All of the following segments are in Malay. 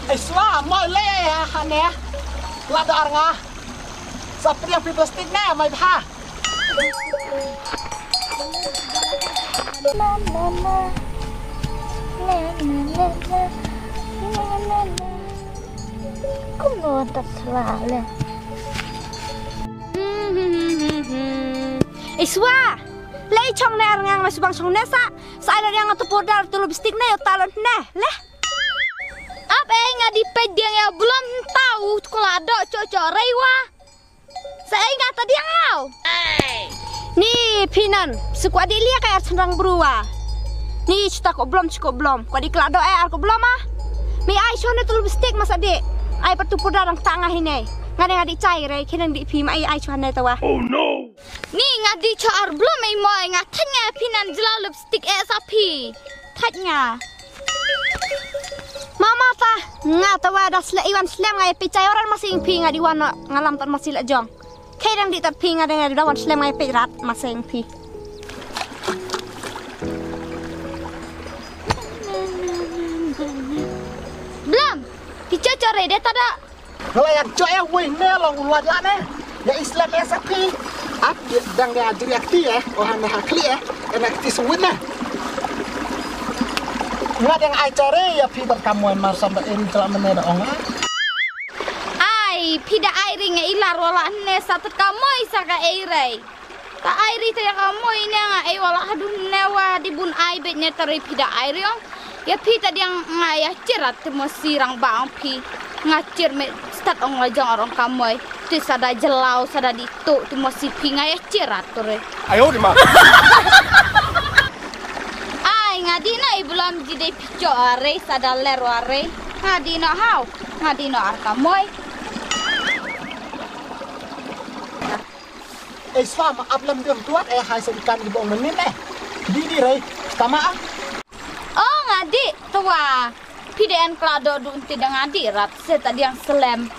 Iswa mau le hane la dar nga sapri yang plastik na mai bha Como tak selalu. Iswa, lei chong na ngang mas bang chong nesa, sa ada yang tu podar tu lipstick na yo talon na, leh. Apa yang di pedang ya belum tahu kalau ada cocok rewa. Saya ingat tadi yang kau. Ni pinan, sekuat dia kayak senang berua. Ni cerita kok belum cukup belum. Kau di kelado aku belum ah. Mi ai chong na tu lipstick mas adik. Ai patu podar ang tangah ini. Ngadi cair ai kena di pi mai ai chong na tawa. Oh no. Ni ngadi char belum mai moi ngatanya pinan jelal lipstick sapi. Tanya. Mama ta ngatawa dah sele iwan slem ngai picai orang masing pi ngadi wana ngalam tan masih la jong. Kairang di tat pi ngadi dawan slem ngai pirat masing pi. Belum. Dicocore dia tak ada. kalau yang coy wei ne long ulat la ne ya Islam sapi ap dang dia direkti oh hane hakli enak tisuwin na nggak yang ai care ya pi berkamuan mar sampai ini telah meneda onga Ai pida airi nge ilar wala ne satu kamoi saka airi. Ta airi te kamoi ne nga ai wala hadun newa dibun ai bet ne tari pida airi ong. Ya pi tadi yang ngaya cerat te mosirang bang pi. Ngacir me start ong lajang orang kamoi. Tu sada jelau sada ditu tu mosi pi ngaya cerat tore. Ayo di ma. Ngadi na ibulam jide pico are sada ler are ngadi na hau ngadi na arka moy Iswa maaf lam dia tuat hai sedikan di bawah menit di rei tama oh ngadi tua pidaan klado dun tidak ngadi rat se tadi yang selem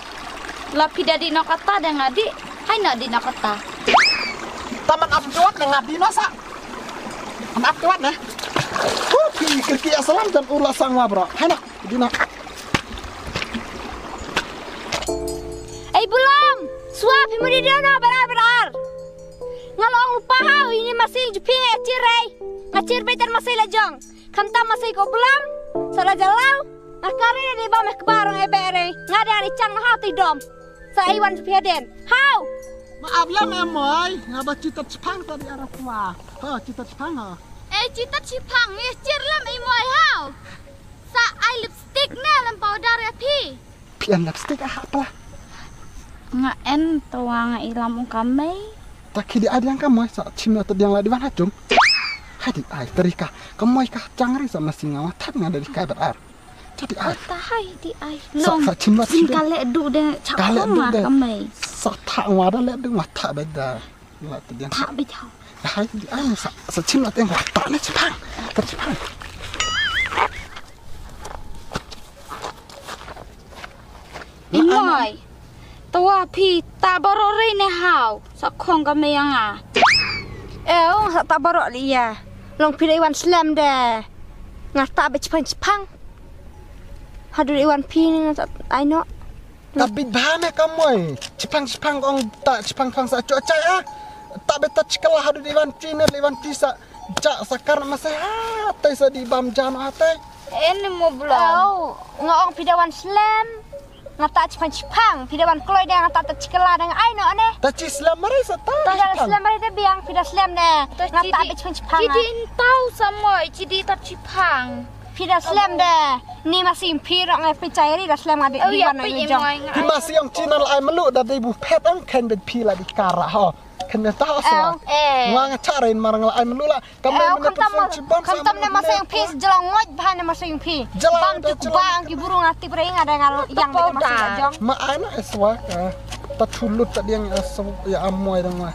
la pida di na kata dan ngadi hai na di na kata taman ap tuat ngadi nasa maaf tuat nah Kiki asalam dan ulah sang wabra. Hana, dina. Belum. Suap himu di dana benar. Ngalong lupa hau ini masih juping cirai. Ngacir betan masih lajong. Kanta masih kau belum. Salah jalau. Akarnya di bawah kebarang ebere. Ngada hari cang hau tidom. Sa iwan jupiaden. Hau. Maaf lah memoy. Ngaba cita cepang tadi arah tua. Cita cepang ha. Cita cipang ya cirlam imoy hau sa ai lipstick na lam powder ya pi Pian lipstick apa nga en tua nga ilam kami tak kidi ada yang kamu sa cimna tadi yang ladi wana jung hadi ai terika kamu ka cangri sama singa watat nga dari kai berar jadi ai tahai di ai long sa cimna kale du de cakoma kami sa ta ngada le du watat beda la tadi yang tak bejau hai di ai sa cimna teng watat na cepang tercepang imoy tua pi ta barore ne hau sa khong kami yang Sa tak borok dia. Long pilih iwan slam deh. Ngata cepang. Hadu iwan pi ni I know. Tapi bahane kamu cepang ong tak cepang sa cuaca tak betul cikalah hadu di iwan pisa jak sakar masih tai sa di bam jano hate ini mau belum ngong pidawan slam ngata cepang pidawan kloy dia ngata cikala dengan I know ne tak cislam mari sa ta pidawan slam mari dia biang pidawan slam ne ngata cepang jadi tahu semua jadi tak cipang pidawan slam deh ni masih pirok ngai picairi dah slam ada di mana ni jong di masih yang channel ai melu da ibu pet ang kan bet pila di kara ho kena tahu so wang carain marang la ai melu la kamu kantam ne masih yang pis jelang ngoj bahan masih yang pi bang bang ki burung ati preng ada yang masih jong ma ana eswa ta thulut tadi yang ya amoy dang ma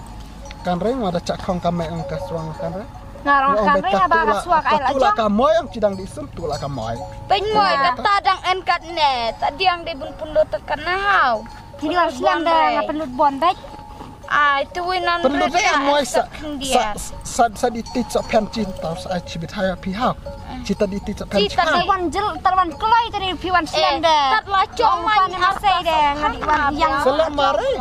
kan reng ada cakong kame ang kaswang kan reng ngarang kami abang suak ai la tu la kamoy ang cidang disum tu la kamoy penmoy kata dang enkat ne tadi yang dibun pundu tekan hau jadi wal slam dah ngapelut bon baik itu winan perlu deh moy sa ditit sa pen cinta sa cibit haya pi hau Cita di ticap Cita terwan kelai tadi piwan siang dah. Tat lah cuma ni masih dah ngadi wan yang selam mare.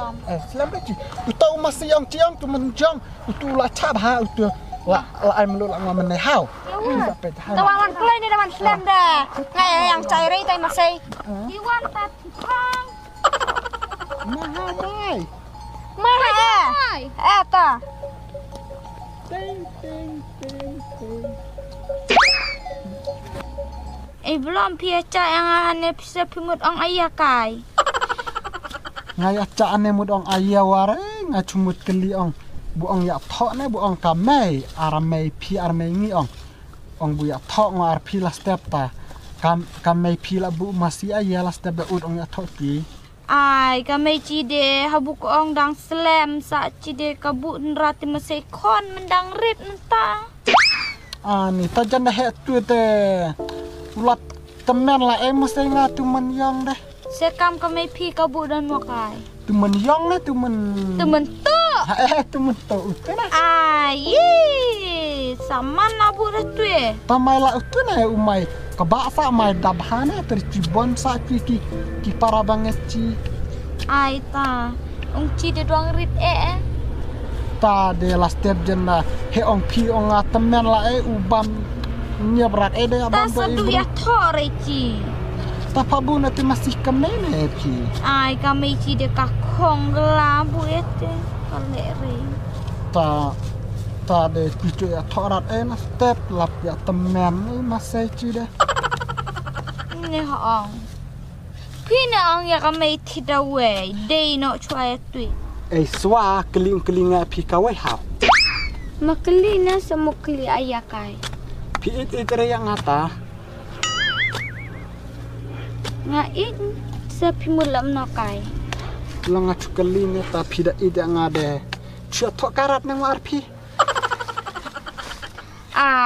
Selam beci. Utau masih yang ciang tu menjang. Utu la cap ha utu. La ai melu la ngamen ne hau. Sampai tahan. terwan kelai ni terwan siang dah. Ngai yang cairi tai masih. Iwan tat pang. Mahal mai. Mahal ta. Ting ting ting ting. Belum piaca yang ane bisa pimut ong ayah kai. Ngaya caan ne mud ong ayah ware ngacumut keli ong. Bu ong ya thok ne bu ong kamei aramei pi aramei ngi ong. Ong bu ya thok ngar pi la step ta. Kamei pi la bu masih ayah la step da ud ong ya thok ki. Ai kami cide habuk ong dang slam sa cide kabut nrati masih kon mendang rit entah. Ni ta jan he tu te. Ulat temen la mesti ngatu men yang deh. Sekam kami pi kabut dan makai. Tu men yang le tu men. Temen tu. Tu men tu utena. Ai sama nabu tu Tamai la utena umai. Kabak sa mai dabhane tercibon sa ki para banget ci. Ai ta. Ong cide doang rit Ta de la step jenna he ong pi ong temen la ubam nyabrak de abam Ta sadu ya thore ci. Ta pabu na te masih kemene pi. Ai kami cide kakong gelabu ete. Kalere. Ta de picu ya thorat na step lap ya temen ni masih ci de. Ni ong. Pina ong ya kami tidak we. Day no chua tu. Swa keling-kelinga pi kawai hau. Makelina semukli ayah kai. Pi itere yang ngata. Ngait sepi mulam no kai. Langa cukeline ta pi da ida ngade. Cia thok karat nang war pi.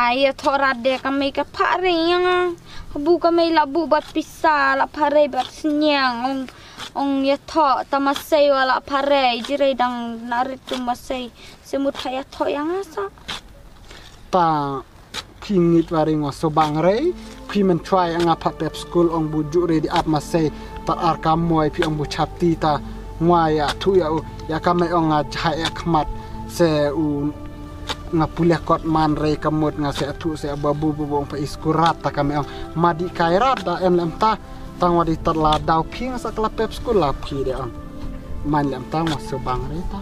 Ya thorat de kami ke pare yang bu kami labu bat pisah la pare bat senyang ong ya tho tamasai wala pare jirai dang narit tu masai semut haya tho yang asa Ta pingit waring sobang rei pi men try ngapa pep school ong bujuk re di ap masai ta ar kamoy pi ong bu chapti ta ngaya tu ya kame ong ngajai khmat se u ngapulia kot man rei kamut ngase atu se babu bubong pa iskurat ta kame ong madi kairat da lem ta tang wadi terla dau ping sa kala pep school la pi de ong man lem ta sobang rei ta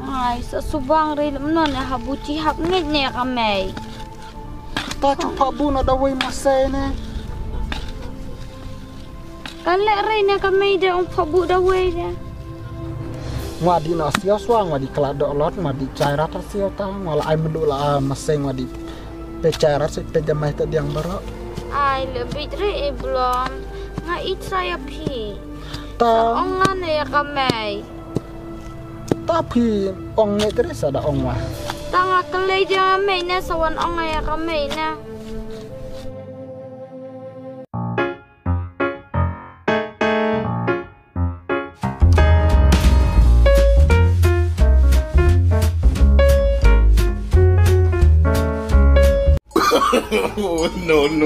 ai sa subang re non ya habuci hab ngit ne kame ta chupa bu na da wei masai ne kale re ne kame de ong phabu da wei de ngadi na sia swang ngadi kala do lot ngadi cairat sia ta ngala ai mendu la masai ngadi pe cairat se pe jamai ta diang baro ai lebih re belum ngait saya pi ta ongan ya kame tapi ong ne terus ada ong wa tanga kale ja me na sawan ong ya kame na No.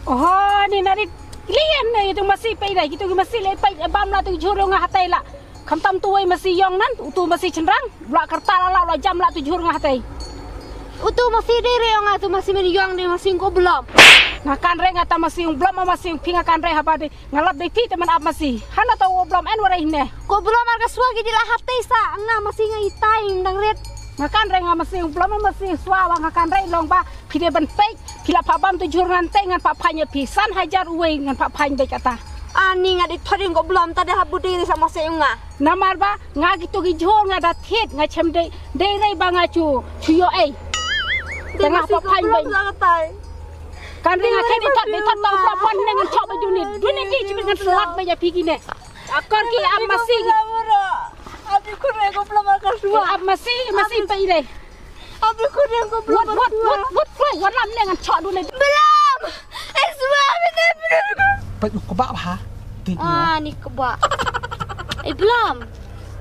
Oh, ni narit lian na itu masih pai dah, gitu masih lepai bam la tu juru ngah hatai la. Kamtam tuai masih yong nan, utu masih cenderang, blak kerta la jam la tu juru ngah hatai. Utu masih dere yang tu masih meriang de masih ko belum. Ngakan re ngata masih belum masih pingakan re haba de ngalap de ti teman ap masih. Hana tahu belum en warai ne. Ko belum marga suagi di la hatai sa nga masih ngai tai dang ret. Ngakan re nga masih belum masih suawa ngakan re long ba pide ban pek pila pabam tu juru ngante ngan pak phanya pisan hajar uwe ngan pak phany be kata. Ani nga di thoring ko belum tadi habu diri sama nga. Namar ba nga gitu gi jor nga datit nga chem de re ba nga chu yo ai. Tengah pak phany be. Kan ring akai di tot tau pelapon dengan cok baju ni. Dunia ni cuma dengan selat baja pigi ni. Akor ki am masih. Abi ku re ko belum marga suwa. Am masih pai deh. Abi ku re ko belum. What what lam dengan cok dunia. Belum. Eswa benar. Pai ku ba ha ti ni kebak belum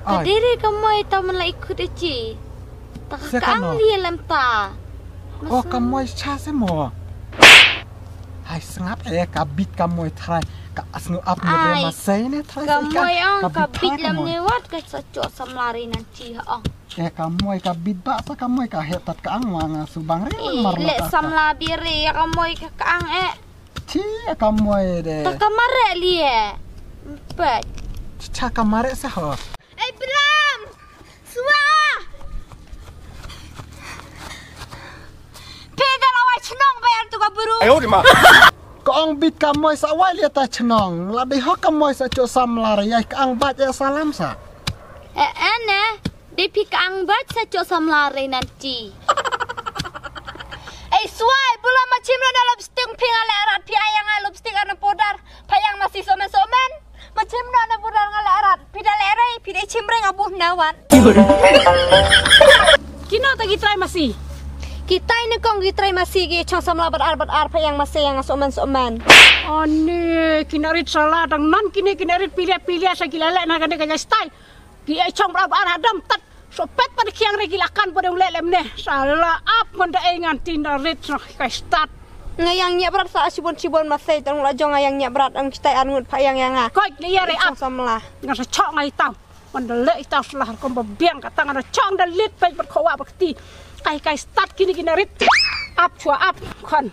Tadiri kamu itu malah ikut eci. Tak Sekarang. kang dia lem ta. Oh kamu cha semua. Hai sengap kabit kamu try ka asnu up Ai, ni masai ni try Kamu yang kabit lem lewat ke sacok samlari nanti ha. Kamu kabit ba sa kamu ka hetat ka ang mga subang rin marlo. Lek samla biri kamu ke kang Ti kamu de. Tak kamare lie. Empat. Cha kamare sa ho. Bram! Suwa! Pedal awak cenong bayar tu kaburu. Kong bit kamu sa wali ta chenong. Labi ho kamu sa cho samlar ya ka ang bat ya salam sa. Ane, di pikang bat sa cho samlari nanti. Suai, belum macam mana lobster pingal erat piayang lobster ana podar, payang masih somen-somen. Macam mana podar ngal erat, pidal erai, pidai cimreng abuh nawan. Kino tagi try masih. Kita ini kong gitray masih gi chong samla bar pa yang masih yang soman. Ane kinarit salah dang nan kini kinarit pilih sa kilala na kani kanya style. Ki ai chong bar hadam tat sopet pada kiang regilakan pada ulelem ne. Salah up manda engan tinarit sa kai start. Ngayang nya berat sa sibon masih tang la jong ngayang nya berat ang kita angut pa yang nga. Koi liare up samla. Ngasa chok ngai tau. Manda le tau salah kom biang katang ana chong da lit pe berkowa bakti. Kai start kini rit up chua up kon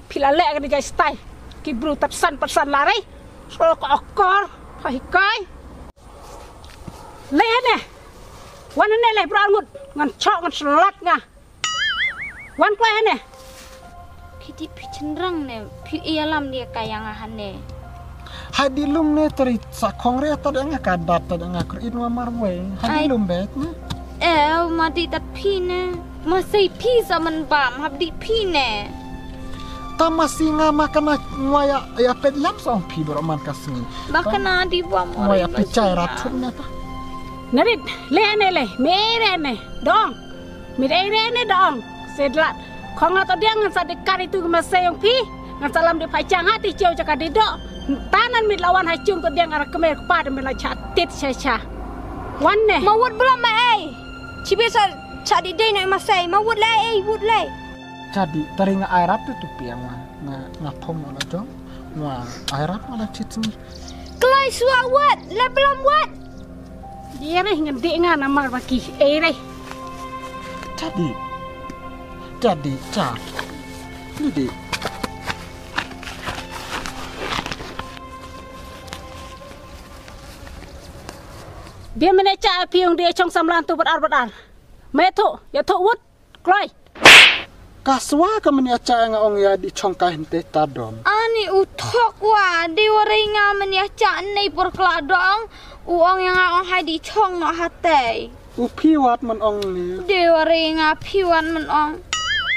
pilale kan guys style ki bru tapsan persan lari so ko akor kai le ne wan ne le brangut ngan chok ngan selat nga wan ko ne Kiti picenrang ne, pi ialam dia kayang ahan ne. Hadilum ne teri sa kongre ta nga kadat ta nga krin wa marwe. Hadilum bet ne. Mati tapi ne. Masih pisa menbam habdi pine. Ta masih nga makana ngaya ya pet lam song pi boroman kasni. Bakana di bawah Ngaya pecai ratun ne ta. narit le mere ne dong mere ne dong sedlat khong atau dia ngan sa dekar itu masayong pi ngan salam di pacang hati ciau cakap dido tanan mit lawan hacung tu dia ngar kemer kepada mila chatit sya wan ne Mawud belum mai. Cibisa cadi dai nak masai. Mawud lai wud lai. Jadi teringa airap tu piang nga thom ala jo. Wa airap ala chitsin. Kelai suawat, le belum buat. dia reh ngedik ngan amar baki reh Jadi ca. Jadi dia meneca api yang dia cong samlan tu berar metu ya tu wut kloi kaswa ka meni aca nga ong ya di chongka hente tadom. Ani utok wa di waringa menyaca nei por kladong uang yang ang hai di chong no hate. Upi wat man ong ni. Di waringa piwan men ong.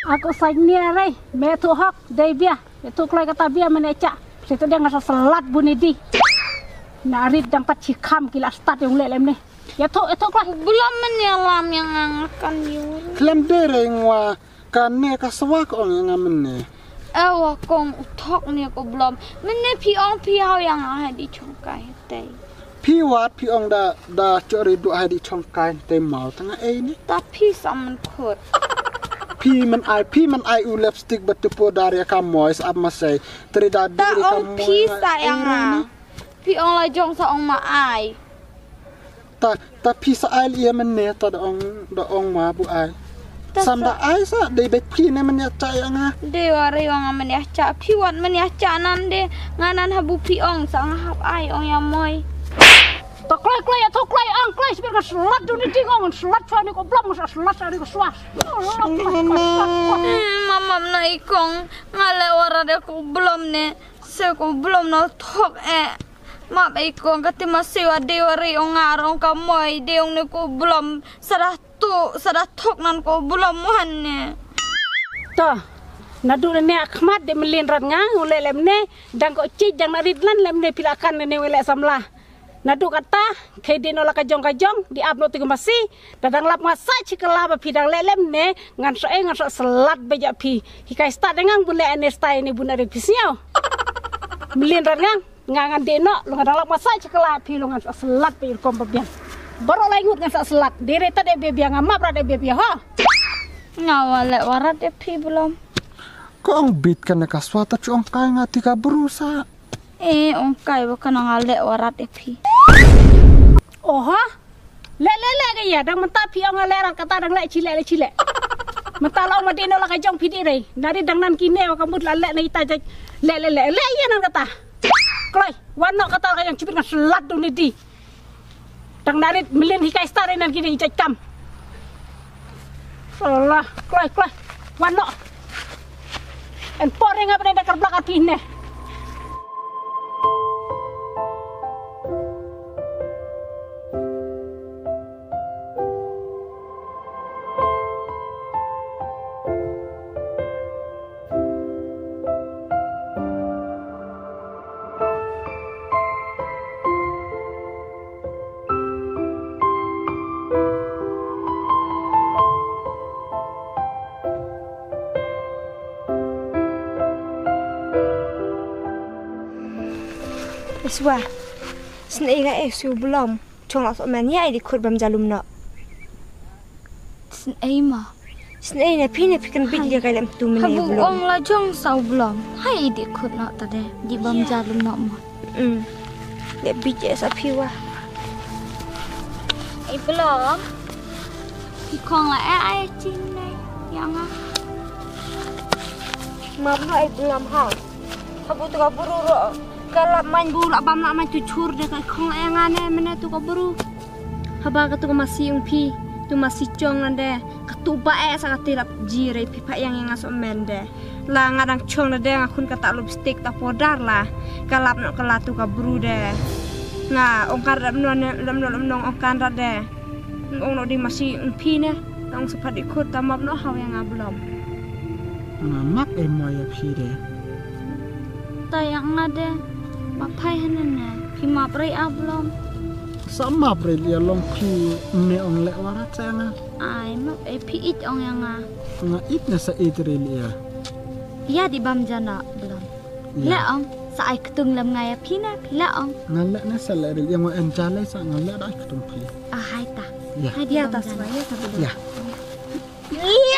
aku sagnia reh metu hok dei bia itu kloi kata bia meneca situ dia ngasa selat bunidi narit dang pat cikam kila start yang lelem ni ya tu kloi Belum menyelam yang akan diur. Klem dere ngwa kane kaswa ka ong nga meni. Ewa kong utok ni aku belum. Mene piong piau yang hai di chong kai hate. Pi wat pi ong da chori du ai di chongka hente mau tanga ni. Tapi saman khut. Pi man ai u lipstick betupo dari ka mois ab masai terida Ta diri ka ong pi sayang ah. Piong la jong sa ong ma ai. ta pi sa ai ia menne ta da ong ma bu ai. Sam da ai sa dei bet pi ne man ya cai nga. Dewa riwang menyaca piwan menyaca nande nganan habu piong sang hap ai ong yang moi. to kloi ya to kloi ang kloi sebenarnya selat tu ni tingong selat fa ni ko blam selat ari ko swas Mama na ikong ngale ora de ko belum ne se ko belum na thok ma ikong kati masiwa dewa riwang ngarong ka moi deong ne ko belum sarah thok nan ko belum muhan ne. to nadu ne akhmat de melin rat nga ulelem ne dang ko cij dang narit lan lem ne pilakan ne wele samla nadu kata kay dinola kajong di abno tiga masih dadang lap ngasa cikela ba pidang lelem ne ngan so selat beja pi hikai sta dengan bule anesta ini bunare pisiau melin rat ngang ngangan dino lu ngadang lap ngasa cikela pi lu ngan selat pi kom babian Baru langut ngan sak selat. Dere ta de bebia ngama pra de bebia ha. Ngawale warat de pi belum. Kau ang bit kan kaswata cuang kai ngati ka berusa. Ongkai bukan ngale warat de pi. Oh ha. Le ke ya dang menta pi ang ngale ran kata dang le cile. Menta lau ma dino la ka jong pi di re. Dari dang nan kine ka mut la le na ita le ya nan kata. Kloi, wanok kata ka yang cipit ngan selat du ni di. Dang dari melin hikai stare nan kini ijai kam. Allah, kloi, wanok. En poreng apa ni dah belakang pine. Iswa, senai ngai su belum. Cong asok mania di kut bam jalum nak. Senai na pine pikan bit dia kalam tu meni belum. Habu ong la jong sau belum. Hai di kut nak tade di bam jalum nak mo. Dia bit je sapi wah. Belum. Ikong la ai chin nei. Yang ah. Mam nak belum ha. Habu tu kaburu ro. Kalau main bola bam nak main cucur dekat kong engane mana tu kaburu. Haba ka tu masih umpi, tu masih cong nande. Katu bae sa katilap jire pipa yang ngasok mende. La ngadang cong nande ngakun kata lipstick ta podar lah. Kalap nak kelatu kaburu de. Nga ongkar lam ongkar de. Ong no di masih umpi ne. Ong sepat ikut tamap no haw yang belum. Ngamak emoya pire. Tayang nade. Papai hanana, pima pray ablom. Sama beli long pi ne ong le warat sana. Ai map pi it ong yang Nga it na sa it really ya. Ya di bam jana belum. Le ong sa ai ketung lam ngaya pina pila ong. Nga le na sa le really yang en jale sa nga le da ketum pi. Hai ta. Ya. Hai di atas ya. Ya. Iya.